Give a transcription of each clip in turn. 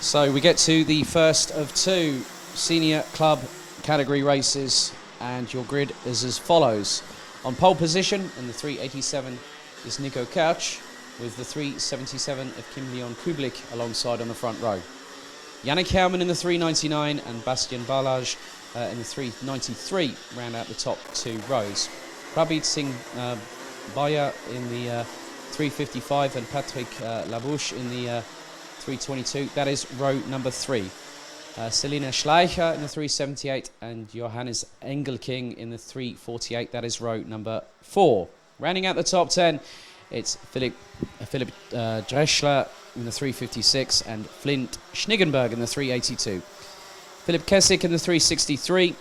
So we get to the first of two senior club category races, and your grid is as follows. On pole position in the 387 is Nico Kerch, with the 377 of Kim Leon Kublik alongside on the front row. Yannick Herman in the 399 and Bastian Balaj in the 393 round out the top two rows. Prabit Singh Baya in the 355 and Patrick Labouche in the 322. That is row number 3. Selina Schleicher in the 378 and Johannes Engelking in the 348. That is row number 4. Rounding out the top 10, it's Philipp Dreschler in the 356 and Flint Schniggenberg in the 382. Philipp Kessig in the 363.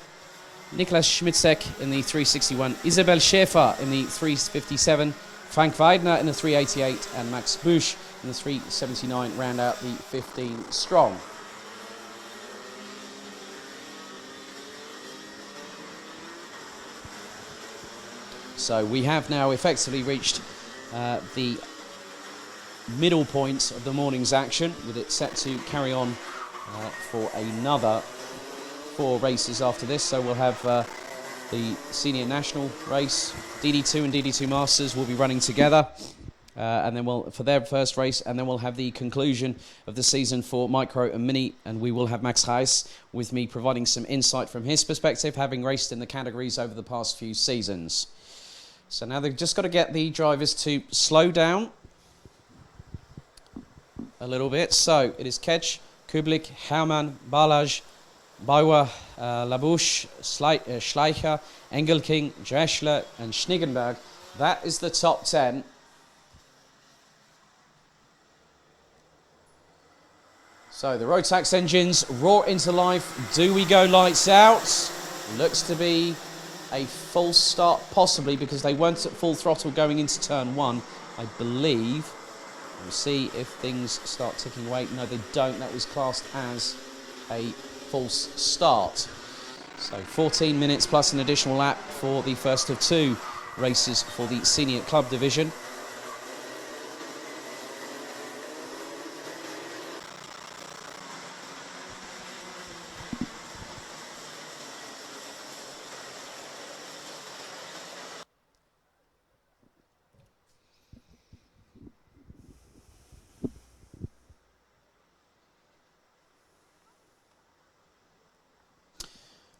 Niklas Schmitzek in the 361. Isabel Schäfer in the 357. Frank Weidner in the 388 and Max Busch in the 379 round out the 15 strong. So we have now effectively reached the middle point of the morning's action, with it set to carry on for another 4 races after this. So we'll have the senior national race, DD2 and DD2 Masters will be running together, and then for their first race, and then we'll have the conclusion of the season for micro and mini, and we will have Max Reis with me providing some insight from his perspective, having raced in the categories over the past few seasons. So now they've just got to get the drivers to slow down a little bit. So it is Ketch, Kublik, Hermann, Balaj, Bauer, Labouche, Schleicher, Engelking, Dreschler and Schniggenberg. That is the top 10. So the Rotax engines roar into life. Do we go lights out? Looks to be a full start, possibly, because they weren't at full throttle going into turn 1, I believe. We'll see if things start ticking away. No, they don't. That was classed as a false start. So 14 minutes plus an additional lap for the first of 2 races for the senior club division.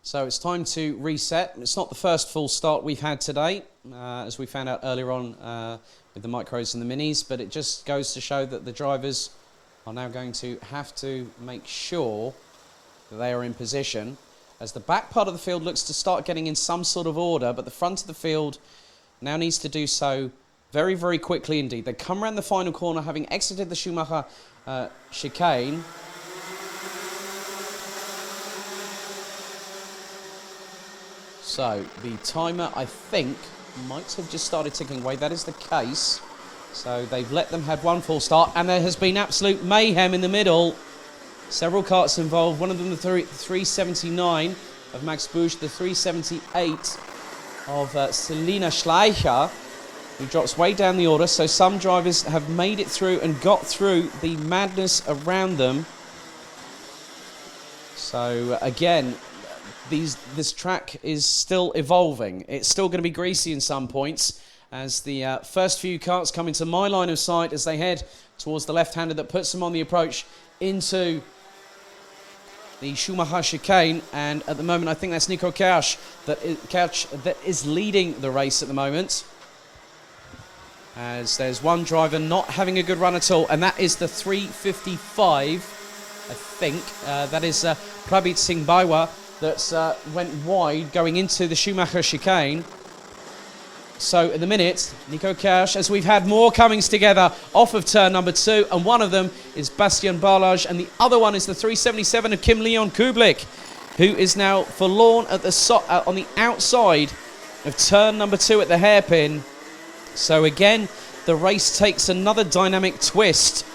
So it's time to reset. It's not the first full start we've had today, as we found out earlier on with the micros and the minis, but it just goes to show that the drivers are now going to have to make sure that they are in position, as the back part of the field looks to start getting in some sort of order, but the front of the field now needs to do so very, very quickly indeed. They come around the final corner having exited the Schumacher chicane. So the timer, I think, might have just started ticking away. That is the case. So they've let them have one full start, and there has been absolute mayhem in the middle. Several karts involved. One of them the 379 of Max Busch, the 378 of Selina Schleicher, who drops way down the order. So some drivers have made it through and got through the madness around them. So again, this track is still evolving. It's still going to be greasy in some points, as the first few karts come into my line of sight as they head towards the left-hander that puts them on the approach into the Schumacher chicane. And at the moment, I think that's Nico Kerch that is leading the race at the moment, as there's one driver not having a good run at all, and that is the 355, I think. That is Prabit Singh Baiwa, that went wide going into the Schumacher chicane. So at the minute, Nico Kerch, as we've had more comings together off of turn number 2, and one of them is Bastian Balaj, and the other one is the 377 of Kim Leon Kublik, who is now forlorn at the on the outside of turn number 2 at the hairpin. So again, the race takes another dynamic twist.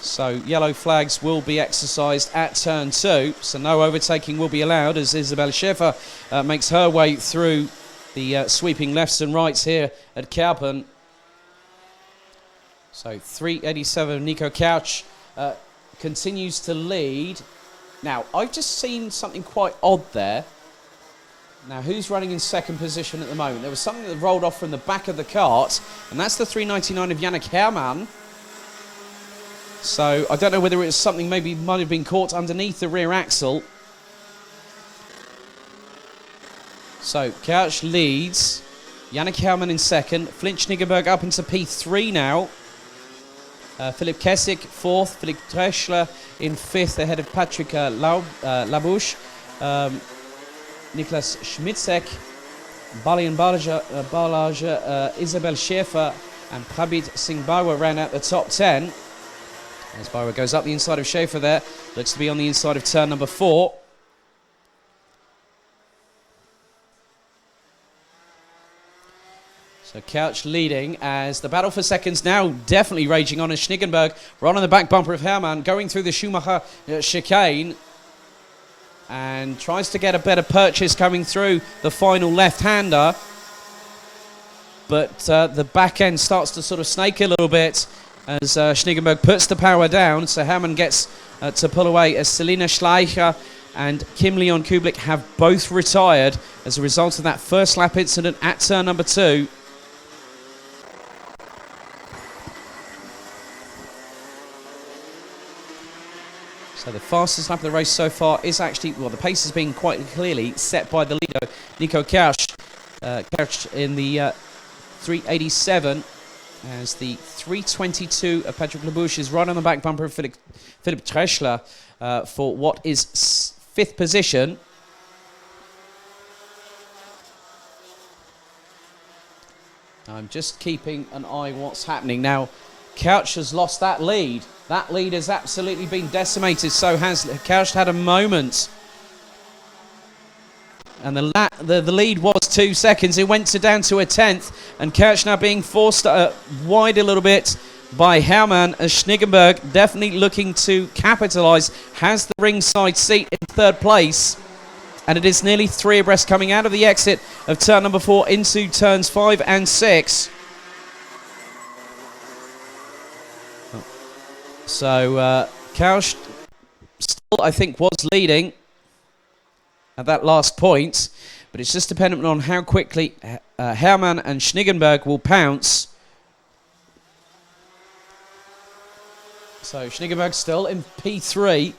So yellow flags will be exercised at turn 2, so no overtaking will be allowed as Isabel Schäfer makes her way through the sweeping lefts and rights here at Kerpen. So 387 Nico Couch continues to lead. Now, I've just seen something quite odd there. Now, who's running in second position at the moment? There was something that rolled off from the back of the cart, and that's the 399 of Yannick Herrmann. So, I don't know whether it was something maybe might have been caught underneath the rear axle. So, Couch leads. Yannick Herrmann in second. Flint Schniggenberg up into P3 now. Philipp Kessig fourth. Philipp Dreschler in fifth ahead of Patrick Labouche. Niklas Schmitzek, Balian Balage, Isabel Schäfer and Prabit Singh Bawa ran out the top 10. As Bawa goes up the inside of Schäfer there. Looks to be on the inside of turn number 4. So Couch leading as the battle for seconds now definitely raging on as Schniggenberg right on the back bumper of Herrmann going through the Schumacher chicane. And tries to get a better purchase coming through the final left-hander. But the back end starts to sort of snake a little bit as Schniggenberg puts the power down. So Herrmann gets to pull away as Selina Schleicher and Kim Leon Kublik have both retired as a result of that first lap incident at turn number 2. So the fastest lap of the race so far is actually, well, the pace has been quite clearly set by the leader, Nico Couch. Couch in the 387 as the 322 of Patrick Labouche is right on the back bumper of Philipp Dreschler for what is 5th position. I'm just keeping an eye on what's happening. Now, Couch has lost that lead. That lead has absolutely been decimated. So has Couch had a moment. And the lead was 2 seconds. It went down to a 10th. And Couch now being forced wide a little bit by Herrmann as Schniggenberg definitely looking to capitalise. Has the ringside seat in 3rd place. And it is nearly 3 abreast coming out of the exit of turn number 4 into turns 5 and 6. So Couch still, I think, was leading at that last point, but it's just dependent on how quickly Herrmann and Schniggenberg will pounce. So Schniggenberg still in P3,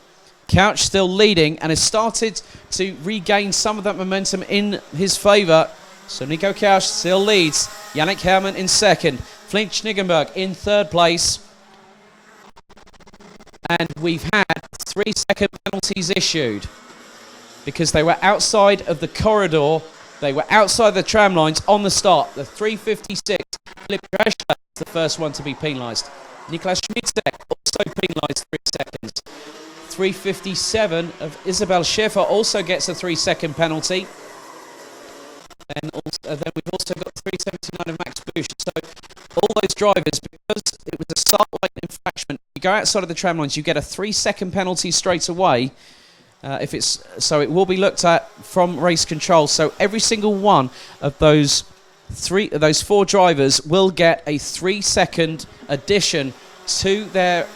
Couch still leading, and has started to regain some of that momentum in his favour. So Nico Couch still leads, Yannick Herrmann in second, Flint Schniggenberg in 3rd place. And we've had 3-second penalties issued because they were outside of the corridor. They were outside the tram lines on the start. The 356, Philipp Dreschler is the first one to be penalised. Niklas Schmitzek also penalised 3 seconds. 357 of Isabel Schäfer also gets a 3-second penalty. And then we've also got 379 of Max Busch. So all those drivers, because it was a start line infraction, you go outside of the tram lines, you get a 3-second penalty straight away. So it will be looked at from race control. So every single one of those 4 drivers will get a 3-second addition to their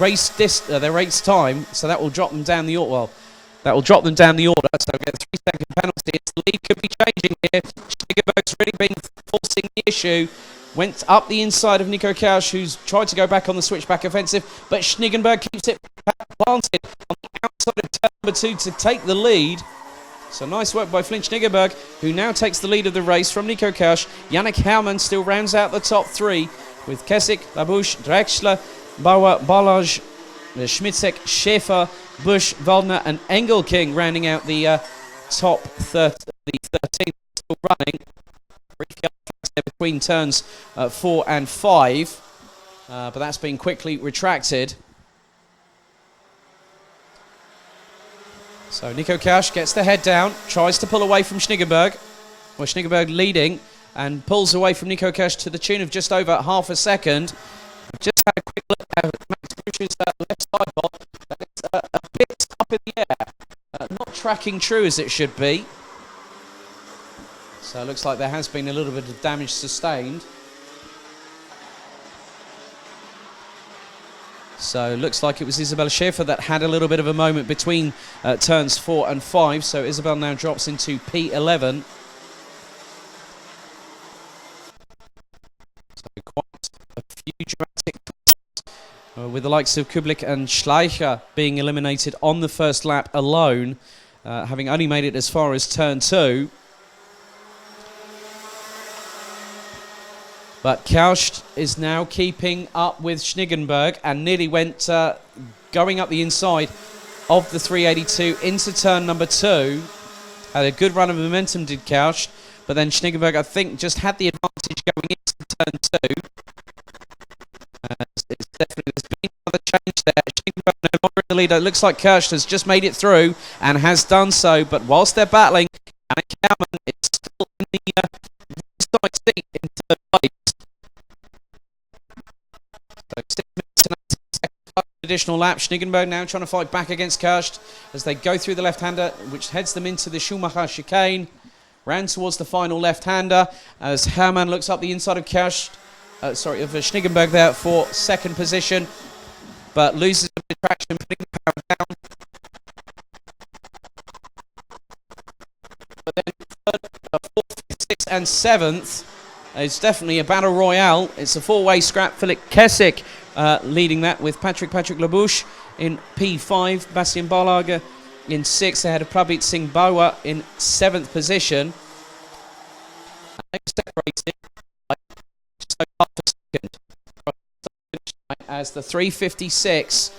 race time. So that will drop them down the order. Well, that will drop them down the order. So they'll get a 3-second penalty. The lead could be changing here. Schniggenberg's really been forcing the issue. Went up the inside of Nico Couch, who's tried to go back on the switchback offensive, but Schniggenberg keeps it planted on the outside of turn number 2 to take the lead. So nice work by Flint Schniggenberg, who now takes the lead of the race from Nico Couch. Yannick Herrmann still rounds out the top 3 with Kessig, Labouche, Drexler, Bauer, Balage, Schmitzek, Schäfer, Busch, Waldner and Engelking rounding out the top 13th, still running. Between turns 4 and 5, but that's been quickly retracted. So Nico Couch gets the head down, tries to pull away from Schniggenberg. Well, Schniggenberg leading and pulls away from Nico Couch to the tune of just over half a second. I've just had a quick look at Max Busch's left side ball. It's a bit up in the air, not tracking true as it should be. So it looks like there has been a little bit of damage sustained. So looks like it was Isabel Schaefer that had a little bit of a moment between turns 4 and 5. So Isabel now drops into P11. So quite a few dramatic with the likes of Kublik and Schleicher being eliminated on the first lap alone, having only made it as far as turn 2. But Kaust is now keeping up with Schniggenberg and nearly went going up the inside of the 382 into turn number 2. Had a good run of momentum, did Kaust, but then Schniggenberg, I think, just had the advantage going into turn 2. It's definitely, there's been another change there. Schniggenberg no longer in the lead. It looks like Kaust has just made it through and has done so, but whilst they're battling, Anna Kaumann is still in the side seat in third place. So 6 minutes and 18 seconds, additional lap. Schniggenberg now trying to fight back against Kaust as they go through the left-hander, which heads them into the Schumacher chicane. Ran towards the final left-hander as Hermann looks up the inside of Kaust. Of Schniggenberg there for second position, but loses a bit of traction, putting the power down. But then third, fourth, fifth, sixth, and seventh. It's definitely a battle royale. It's a four-way scrap. Philip Kessick leading that with Patrick Labouche in P5, Bastien Barlager in 6th, ahead of Prabhat Singh Bawa in 7th position. And they separated by just over half a second as the 356.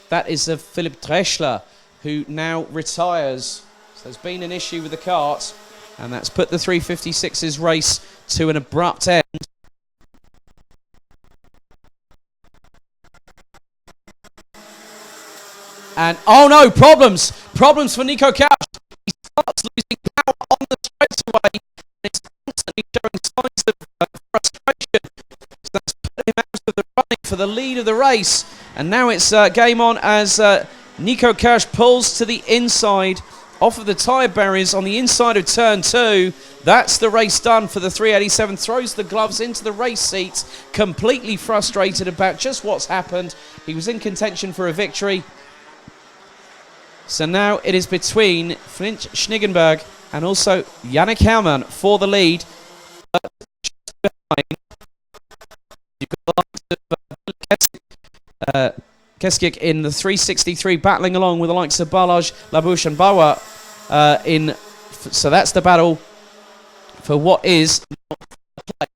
That is of Philipp Dreschler, who now retires. So there's been an issue with the kart, and that's put the 356's race to an abrupt end. And, oh no, problems for Nico Kaust. He starts losing power on the straightaway, and it's constantly showing signs of frustration. So that's put him out of the running for the lead of the race. And now it's game on as Nico Kaust pulls to the inside, off of the tyre barriers on the inside of turn 2. That's the race done for the 387. Throws the gloves into the race seat, completely frustrated about just what's happened. He was in contention for a victory. So now it is between Flint Schniggenberg and also Yannick Hellman for the lead. You've got the Keskik in the 363 battling along with the likes of Barlage, Labouche and Bawa so that's the battle for what is not the place.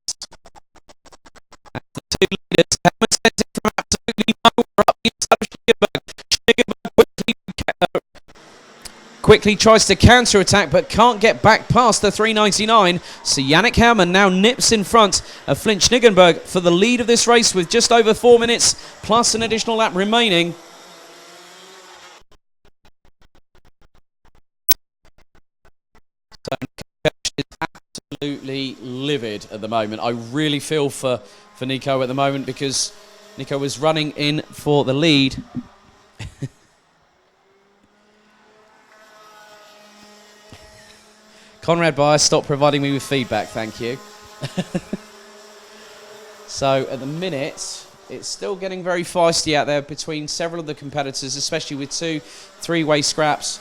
And the two leaders, Hellman sent it from absolutely nowhere up the inside of Schniggenberg. Schniggenberg quickly tries to counter-attack but can't get back past the 399. So Yannick Hellman now nips in front of Flint Schniggenberg for the lead of this race with just over 4 minutes plus an additional lap remaining. So is absolutely livid at the moment. I really feel for Nico at the moment because Nico was running in for the lead. Conrad Bayer, stop providing me with feedback, thank you. So at the minute, it's still getting very feisty out there between several of the competitors, especially with 2 three-way scraps.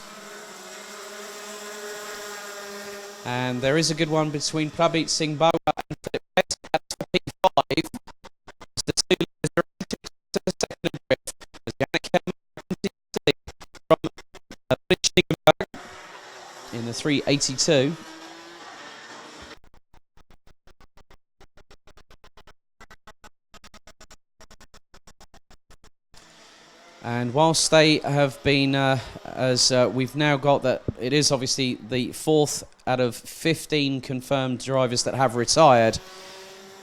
And there is a good one between Prabhat Singh Bawa and Philip Kessick at P5. The two leaders are to the second drift as Yannick Hellman from Schniggenberg in the 382. And whilst they have been, we've now got that, it is obviously the 4th out of 15 confirmed drivers that have retired.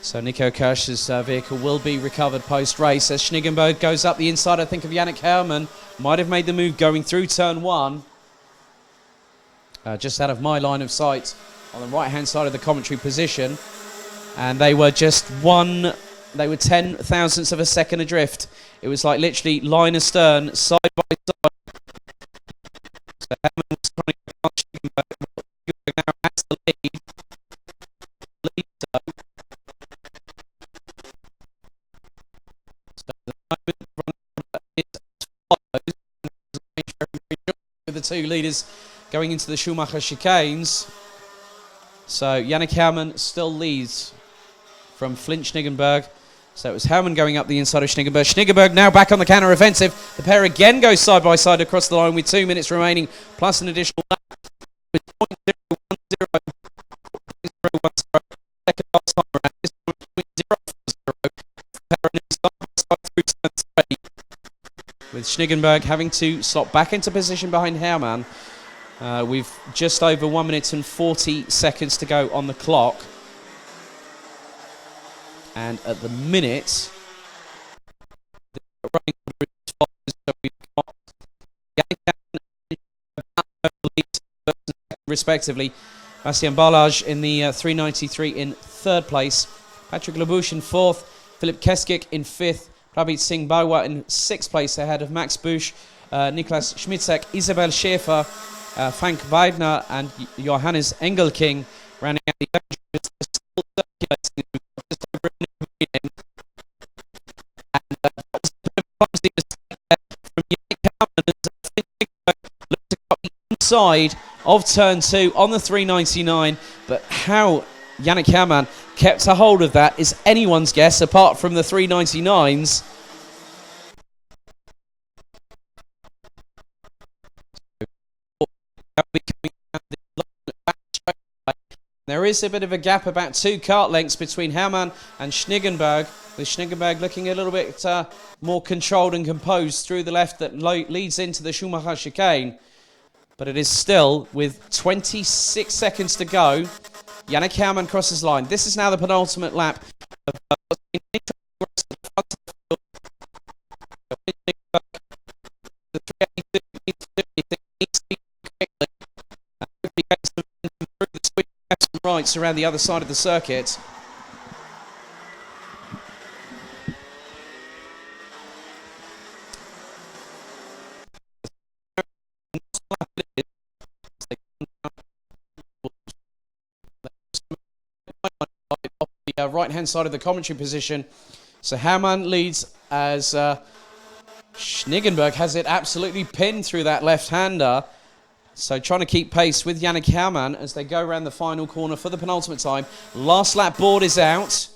So Nico Kaust's vehicle will be recovered post-race as Schniggenberg goes up the inside, I think, of Yannick Hellman. Might have made the move going through turn 1. Just out of my line of sight on the right-hand side of the commentary position. And they were just they were 10 thousandths of a second adrift. It was like literally line astern, side by side. So Hellman was trying to get past Schniggenberg. Now has the lead. So the moment two leaders going into the Schumacher chicanes. So Yannick Hermann still leads from Flint Schniggenberg. So it was Hermann going up the inside of Schniggenberg. Schniggenberg now back on the counter-offensive. The pair again go side by side across the line with 2 minutes remaining, plus an additional lap. With 0.010. Second last time around. This time 0.040. With Schniggenberg having to slot back into position behind Hermann. We've just over 1 minute and 40 seconds to go on the clock. And at the minute, the running order is as follows. So we've got Yannick respectively. Bastien Barlage in the 393 in third place. Patrick Labouche in fourth. Philip Keskik in fifth. Prabhat Singh Bawa in sixth place ahead of Max Busch, Niklas Schmitzek, Isabel Schäfer, Frank Weidner and Johannes Engelking rounding out the inside of turn 2 on the 399, but how Yannick Hermann kept a hold of that is anyone's guess apart from the 399s. There is a bit of a gap, about 2 kart lengths between Hermann and Schniggenberg, with Schniggenberg looking a little bit more controlled and composed through the left that leads into the Schumacher chicane. But it is still, with 26 seconds to go, Yannick Hermann crosses line. This is now the penultimate lap. Rights around the other side of the circuit. The right-hand side of the commentary position. So Hermann leads as Schniggenberg has it absolutely pinned through that left-hander. So trying to keep pace with Yannick Hermann as they go around the final corner for the penultimate time. Last lap board is out.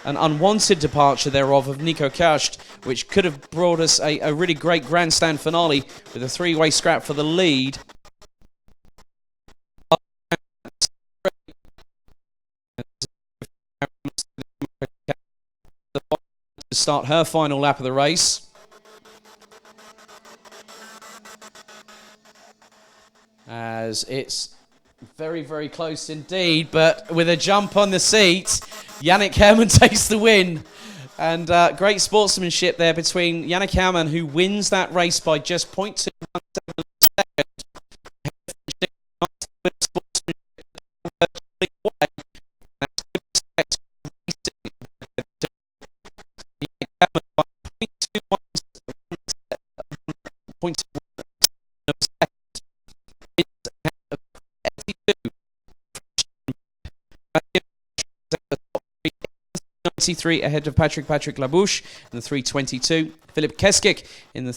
An unwanted departure thereof of Nico Kerst, which could have brought us a really great grandstand finale with a 3-way scrap for the lead. To start her final lap of the race. As it's very, very close indeed, but with a jump on the seat, Yannick Hermann takes the win. And great sportsmanship there between Yannick Hermann, who wins that race by just 0.217 seconds. Ahead of Patrick Labouche in the 322. Philip Keskik in the